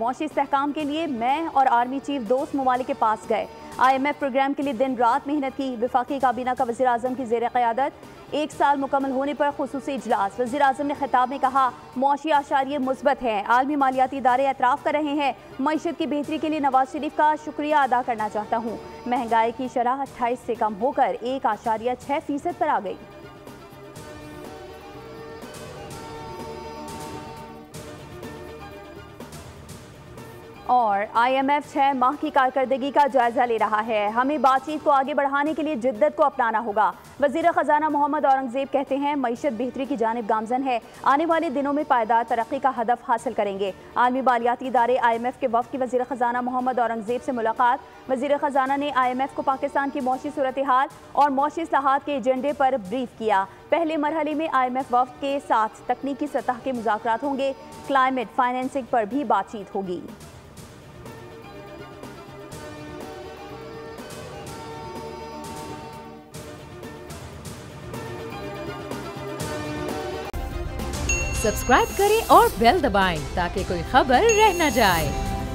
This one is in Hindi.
मौशी इस्तेहकाम के लिए मैं और आर्मी चीफ दोस्त ममालिक के पास गए। IMF प्रोग्राम के लिए दिन रात मेहनत की। वफाकी काबीना का वज़ीर आज़म की ज़ेर क़यादत 1 साल मुकम्मल होने पर खुसूसी इजलास। वज़ीर आज़म ने खिताब में कहा, मौशी आशारिये मुस्बत हैं। आलमी मालियाती इदारे एतराफ़ कर रहे हैं। मईशत की बेहतरी के लिए नवाज शरीफ का शुक्रिया अदा करना चाहता हूँ। महंगाई की शरह 28 से कम होकर 1.6% पर आ गई। और IMF 6 माह की कारकर्दगी का जायजा ले रहा है। हमें बातचीत को आगे बढ़ाने के लिए जिद्दत को अपनाना होगा। वज़ीर ख़जाना मोहम्मद औरंगज़ेब कहते हैं, मईशत बेहतरी की जानिब गामज़न है। आने वाले दिनों में पायदार तरक्की का हदफ हासिल करेंगे। आलमी मालियाती इदारे IMF के वफ़द की वज़ीर ख़जाना मोहम्मद औरंगज़ेब से मुलाकात। वज़ीर ख़जाना ने IMF को पाकिस्तान की मौशी सूरत हाल और मौशी इस्लाहात के एजेंडे पर ब्रीफ किया। पहले मरहले में IMF वफ़द के साथ तकनीकी सतह के मुज़ाकरात होंगे। क्लाइमेट फाइनेंसिंग पर भी बातचीत होगी। सब्सक्राइब करें और बेल दबाएं ताकि कोई खबर रह न जाए।